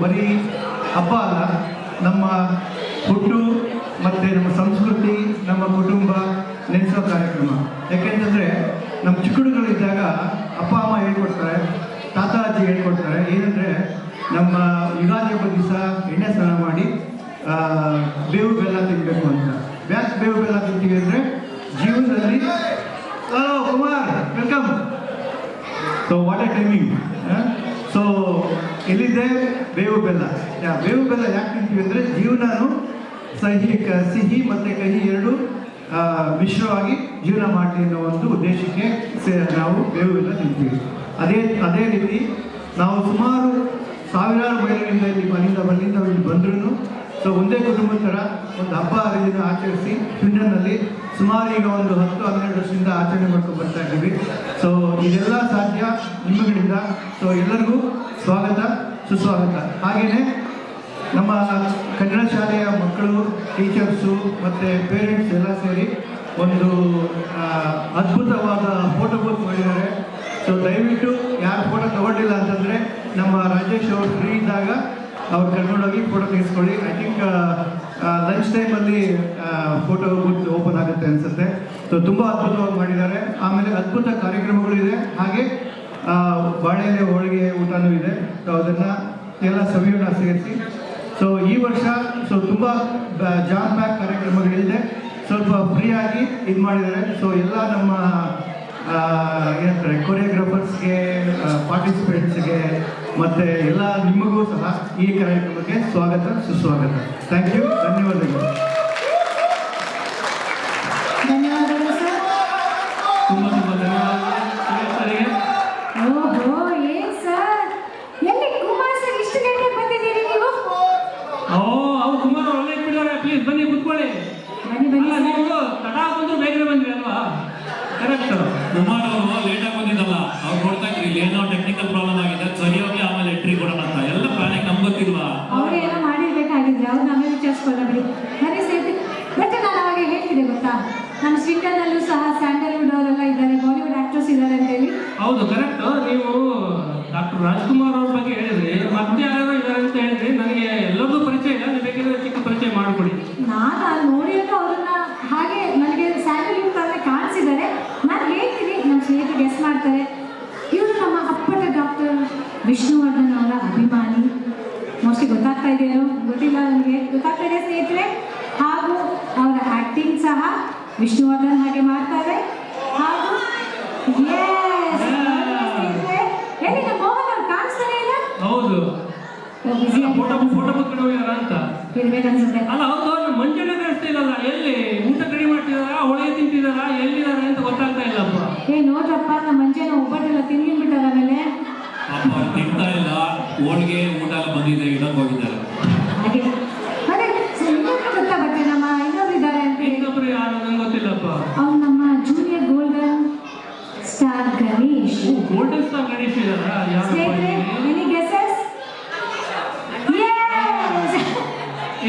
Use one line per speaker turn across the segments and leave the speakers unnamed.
ಬರೀ ಹಬ್ಬ ಅಲ್ಲ, ನಮ್ಮ ಹುಟ್ಟು ಮತ್ತು ನಮ್ಮ ಸಂಸ್ಕೃತಿ, ನಮ್ಮ ಕುಟುಂಬ ನೆನೆಸೋ ಕಾರ್ಯಕ್ರಮ. ಯಾಕೆಂತಂದರೆ ನಮ್ಮ ಚಿಕ್ಕಡುಗಳಿದ್ದಾಗ ಅಪ್ಪ ಅಮ್ಮ ಹೇಳ್ಕೊಡ್ತಾರೆ, ತಾತ ಅಜ್ಜಿ ಹೇಳ್ಕೊಡ್ತಾರೆ ಏನಂದರೆ ನಮ್ಮ ಯುಗಾದಿ ಹಬ್ಬದ ದಿವಸ ಎಣ್ಣೆ ಸ್ನಾನ ಮಾಡಿ ಬೇವು ಬೆಲ್ಲ ತಿನ್ನಬೇಕು ಅಂತ. ಯಾಕೆ ಬೇವು ಬೆಲ್ಲ ತಿಂತೀವಿ ಅಂದರೆ ಜೀವನದಲ್ಲಿ Kumar welcome. So what A timing. So ಎಲ್ಲಿದೆ ಬೇವು ಬೆಲ್ಲ. ಬೇವು ಬೆಲ್ಲ ಯಾಕೆ ತಿಂತೀವಿ ಅಂದರೆ ಜೀವನನು ಸಿಹಿ ಮತ್ತು ಕಹಿ ಎರಡು ಮಿಶ್ರವಾಗಿ ಜೀವನ ಮಾಡಲಿ ಅನ್ನೋ ಒಂದು ಉದ್ದೇಶಕ್ಕೆ ನಾವು ಬೇವು ಬೆಲ್ಲ ತಿಂತೀವಿ. ಅದೇ ರೀತಿ ನಾವು ಸುಮಾರು ಸಾವಿರಾರು ಮೈಲಿಗಳಿಂದ ಅಲ್ಲಿಂದ ಇಲ್ಲಿ ಬಂದ್ರೂ ಸೊ ಒಂದೇ ಕುಟುಂಬದ ಥರ ಒಂದು ಹಬ್ಬ ಹರಿದಿನ ಆಚರಿಸಿ ಫಿಂಡನ್ನಲ್ಲಿ ಸುಮಾರು ಈಗ ಒಂದು 10-12 ವರ್ಷದಿಂದ ಆಚರಣೆ ಮಾಡ್ಕೊಂಡು ಬರ್ತಾ ಇದ್ದೀವಿ. ಸೊ ಇದೆಲ್ಲ ಸಾಧ್ಯ ನಿಮ್ಮಗಳಿಂದ. ಸೊ ಎಲ್ಲರಿಗೂ ಸ್ವಾಗತ, ಸುಸ್ವಾಗತ. ಹಾಗೆಯೇ ನಮ್ಮ ಕನ್ನಡ ಶಾಲೆಯ ಮಕ್ಕಳು, ಟೀಚರ್ಸು ಮತ್ತು ಪೇರೆಂಟ್ಸ್ ಎಲ್ಲ ಸೇರಿ ಒಂದು ಅದ್ಭುತವಾದ ಫೋಟೋ ಬೂತ್ ಮಾಡಿದ್ದಾರೆ. ಸೊ ದಯವಿಟ್ಟು ಯಾರು ಫೋಟೋ ತಗೊಂಡಿಲ್ಲ ಅಂತಂದರೆ ನಮ್ಮ ರಾಜೇಶ್ ಅವರು ಫ್ರೀ ಇದ್ದಾಗ ಅವ್ರು ಕರ್ಕೊಂಡೋಗಿ ಫೋಟೋ ತೆಗೆಸ್ಕೊಳ್ಳಿ. ಐ ಥಿಂಕ್ ಲಂಚ್ ಟೈಮಲ್ಲಿ ಫೋಟೋ ಬೂತ್ ಓಪನ್ ಆಗುತ್ತೆ ಅನಿಸುತ್ತೆ. ಸೊ ತುಂಬ ಅದ್ಭುತವಾಗಿ ಮಾಡಿದ್ದಾರೆ. ಆಮೇಲೆ ಅದ್ಭುತ ಕಾರ್ಯಕ್ರಮಗಳಿದೆ, ಹಾಗೆ ಬಾಳೆಲೆ ಹೋಳಿಗೆ ಊಟನೂ ಇದೆ. ಸೊ ಅದನ್ನು ಎಲ್ಲ ಸವಿಯೋಣ ಸೇರಿಸಿ. ಸೊ ಈ ವರ್ಷ ತುಂಬ ಜಾಮ್ ಪ್ಯಾಕ್ ಕಾರ್ಯಕ್ರಮಗಳಿದೆ, ಸ್ವಲ್ಪ ಫ್ರೀಯಾಗಿ ಇದು ಮಾಡಿದ್ದಾರೆ. ಸೊ ಎಲ್ಲ ನಮ್ಮ ಏನಂತಾರೆ ಕೊರಿಯೋಗ್ರಾಫರ್ಸ್ಗೆ, ಪಾರ್ಟಿಸಿಪೆಂಟ್ಸ್ಗೆ ಮತ್ತು ಎಲ್ಲ ನಿಮಗೂ ಸಹ ಈ ಕಾರ್ಯಕ್ರಮಕ್ಕೆ ಸ್ವಾಗತ, ಸುಸ್ವಾಗತ. ಥ್ಯಾಂಕ್ ಯು, ಧನ್ಯವಾದಗಳು.
ಧನ್ಯವಾದಗಳು ಸರ್.
ತುಂಬ ಧನ್ಯವಾದಗಳು.
ಓಹೋ, ಏನ್ ಸರ್, ಎಲ್ಲಿ ಕುಮಾರ್ ಸರ್ ಇಷ್ಟು ಗಂಟೆಗೆ ಬಂದಿದ್ದೀರಿ ನೀವು?
ಅವ್ರು ಕುಮಾರ್ ಒಳ್ಳೆ ಇಟ್ಬಿಟ್ಟಿದ್ದಾರೆ. ಪ್ಲೀಸ್ ಬನ್ನಿ ಕೂತ್ಕೊಳ್ಳಿ.
ಬನ್ನಿ.
ನೀವು ತಡ ಬಂದ್ರು ಬೇಗನೆ ಬಂದ್ರಿ ಅಲ್ವಾ? ಕರೆಕ್ಟ್.
ಕುಮಾರ್ ಅವರು ಲೇಟಾಗಿ ಬಂದಿದ್ದಲ್ಲ, ಅವ್ರು ನೋಡ್ತಾ ಇದ್ರಿ ಇಲ್ಲಿ ಏನೋ ಟೆಕ್ನಿಕಲ್ ಪ್ರಾಬ್ಲಮ್ ಆಗಿದೆ, ಸರಿ ಹೋಗಿ ಆಮೇಲೆ ಎಂಟ್ರಿ ಕೊಡೋಣ ಅಂತ. ಎಲ್ಲ ಪ್ಲಾನಿಂಗ್ ನಮ್ಗೆ ಗೊತ್ತಿಲ್ವಾ?
ಅವರೇನೋ ಮಾಡಿರ್ಬೇಕಾಗಿದ್ರೆ ಅವ್ರನ್ನ ಆಮೇಲೆ ವಿಚಾರಿಸ್ಕೊಳ್ಳಿ. ಬರೀ ಸೇರ್ತಿ. ಬಟ್ ನಾನು ಅವಾಗ ಹೇಳ್ತಿದ್ದೆ ಗೊತ್ತಾ, ನಮ್ಮ ಸ್ವೀಟನ್ನಲ್ಲೂ ಸಹ ಸ್ಯಾಂಡಲ್ವುಡ್ ಅವರೆಲ್ಲ ಇದ್ದಾರೆ, ಬಾಲಿವುಡ್ ಆಕ್ಟರ್ಸ್ ಇದ್ದಾರೆ ಅಂತ ಹೇಳಿ.
ಹೌದು, ಕರೆಕ್ಟ್. ನೀವು ಡಾಕ್ಟರ್ ರಾಜ್ಕುಮಾರ್ ಅವ್ರ ಬಗ್ಗೆ ಹೇಳಿದ್ರಿ, ಮತ್ತೆ ಯಾರು ಇದ್ದಾರೆ ಅಂತ ಹೇಳಿದ್ರಿ. ನನಗೆ ಎಲ್ಲರಿಗೂ ಪರಿಚಯ ಇಲ್ಲ, ನೀವು ಬೇಕಿದ್ರೆ ಚಿಕ್ಕ ಪರಿಚಯ ಮಾಡಿಕೊಡಿ.
ನಾನು ನೋಡಿರೋದು ಅವ್ರನ್ನ ಹಾಗೆ ನನಗೆ ಸ್ಯಾಂಡಲ್ವುಡ್ ಥರನೇ ಕಾಣಿಸಿದ್ದಾರೆ. ನಾನು ಹೇಳ್ತೀನಿ, ನಮ್ಮ ಸ್ನೇಹಿತರು ಗೆಸ್ ಮಾಡ್ತಾರೆ. ಇವರು ನಮ್ಮ ಅಪ್ಪಟ ಡಾಕ್ಟರ್ ವಿಷ್ಣುವರ್ಧನ್ ಅವರ ಅಭಿಮಾನಿ. ಮೋಸ್ಟ್ಲಿ ಗೊತ್ತಾಗ್ತಾ ಇದೆಯೋ ಗೊತ್ತಿಲ್ಲ, ನನಗೆ ಗೊತ್ತಾಗ್ತಾ ಇದೆ ಸ್ನೇಹಿತರೆ. ಹಾಗೂ ಅವರ ಆ್ಯಕ್ಟಿಂಗ್ ಸಹ ವಿಷ್ಣುವರ್ಧನ್ ಹಾಗೆ ಮಾಡ್ತಾರೆ. ಹಾಗೂ ಎಲ್ಲಿ ನಮ್ಮ ಮೋಹನ್ ಅವ್ರು ಕಾಣಿಸ್ತಾನೆ ಇಲ್ಲ.
ಹೌದು, ಫೋಟೋ ಬುಕ್ಕೊಂಡು ಹೋಗ್ಯಾರ ಅಂತ
ಇರ್ಬೇಕನ್ಸುತ್ತೆ.
ಅಲ್ಲ, ಹೌದು. ನಮ್ಮ ಮಂಜಣ್ಣ ಕಾಣಿಸ್ತಾ ಇಲ್ಲಲ್ಲ, ಎಲ್ಲಿ ಊಟ ಕಡಿಮೆ ಮಾಡ್ತಿದಾರಾ, ಹೋಳಿಗೆ ತಿಂತಿದಾರಾ, ಎಲ್ಲಿದ್ದಾರೆ ಅಂತ ಗೊತ್ತಾಗ್ತಾ ಇಲ್ಲಪ್ಪ.
ನೋಡ್ರಪ್ಪ, ನಮ್ಮ ಮಂಜಣ್ಣ ಒಬ್ಬಟ್ಟೆಲ್ಲ ತಿಂದ್ಬಿಟ್ಟಾರ. ಆಮೇಲೆ
ಪಾಪ ತಿಂತಾ ಇಲ್ಲ, ಹೋಳಿಗೆ ಊಟ ಎಲ್ಲ ಬಂದಿದೆ, ಇಡಕ್ ಹೋಗಿದ್ದಾರೆ.
ಹಾಗೆ ಅದೇ ಗೊತ್ತಾ ಬಟ್ಟೆ ನಮ್ಮ ಇನ್ನೊಬ್ರು ಇದ್ದಾರೆ ಅಂತ ಹೇಳಿ.
ಇನ್ನೊಬ್ರು ಯಾರು ನಂಗೆ ಗೊತ್ತಿಲ್ಲಪ್ಪ.
ಅವ್ರು ನಮ್ಮ junior golden star Ganesh.
Golden star Ganesh ಇದಾರಾ?
ಸ್ನೇಹಿತರೆ, ಎನಿ ಗೆಸಸ್?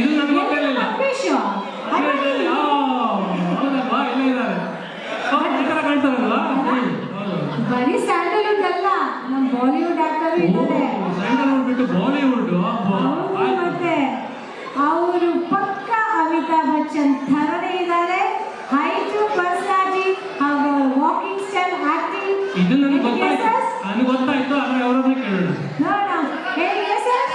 ಇದು ನನಗೆ ಗೊತ್ತಿರಲಿಲ್ಲ. ಹೌದಲ್ವಾ? ಇಲ್ಲ ಇದ್ದಾರೆ, ಕಾಣ್ತಾರಲ್ವಾ?
ಬರೀ ಸ್ಯಾಂಡಲ್ವುಡ್ ಅಲ್ಲ, ನಮ್ಮ ಬಾಲಿವುಡ್ ಆಕ್ಟರ್ ಇದ್ದಾರೆ.
ಸ್ಯಾಂಡಲ್ವುಡ್ ಬಿಟ್ಟು ಬಾಲಿವುಡ್.
ಮತ್ತೆ ಅವರು ಪಕ್ಕ ಅಮಿತಾಬ್ ಬಚ್ಚನ್ ಥರನೇ ಇದ್ದಾರೆ. ಹೈಟ್, ಪರ್ಸನಾಲಿಟಿ ಹಾಗೂ ವಾಕಿಂಗ್ ಸ್ಟೈಲ್, ಆಕ್ಟಿಂಗ್.
ಇದು ನನಗೆ ಗೊತ್ತಾಯ್ತು, ಆದ್ರೆ ಅವರನ್ನೇ ಕೇಳೋಣ.
ನೋಡೋಣ, ಹೇಳಿ ಸರ್.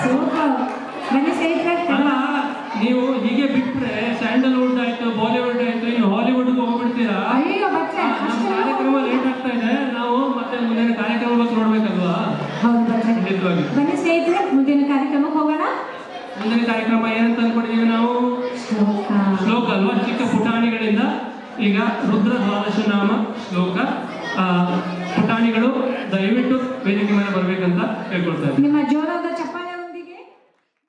ಸೂಪರ್. ಬನ್ನಿ ಸ್ನೇಹಿತರೆ.
ಅಲ್ಲ, ನೀವು ಹೀಗೆ ಬಿಟ್ರೆ ಸ್ಯಾಂಡಲ್ವುಡ್ ಆಯ್ತು, ಬಾಲಿವುಡ್ ಆಯ್ತು, ಇನ್ನು ಹಾಲಿವುಡ್ಗೆ ಹೋಗ್ಬಿಡ್ತೀರಾ?
ಅಯ್ಯೋ ಬಚ್ಚೆ,
ನಮ್ಮ ಕಾರ್ಯಕ್ರಮ ಲೇಟ್ ಆಗ್ತಾ ಇದೆ. ನಾವು ಮತ್ತೆ ಮುಂದಿನ ಕಾರ್ಯಕ್ರಮಕ್ಕೆ ನೋಡ್ಬೇಕಲ್ವಾ?
ಹೌದು ಬಚ್ಚೆ.
ಖಂಡಿತವಾಗಿ.
ಬನ್ನಿ ಸ್ನೇಹಿತರೆ, ಮುಂದಿನ ಕಾರ್ಯಕ್ರಮಕ್ಕೆ ಹೋಗೋಣ.
ಮುಂದಿನ ಕಾರ್ಯಕ್ರಮ ಏನಂತ ಅನ್ಕೊಂಡಿದೀವಿ ನಾವು? ಶ್ಲೋಕ ಅಲ್ವಾ? ಚಿಕ್ಕ ಪುಟಾಣಿಗಳಿಂದ ಈಗ ರುದ್ರ ದ್ವಾದಶನಾಮ ಶ್ಲೋಕ. ಪುಟಾಣಿಗಳು ದಯವಿಟ್ಟು ವೇದಿಕೆ ಮೇಲೆ ಬರ್ಬೇಕಂತ ಕೇಳ್ಕೊಳ್ತಾ ಇದ್ದೀನಿ.
ನಿಮ್ಮ ಜೋರ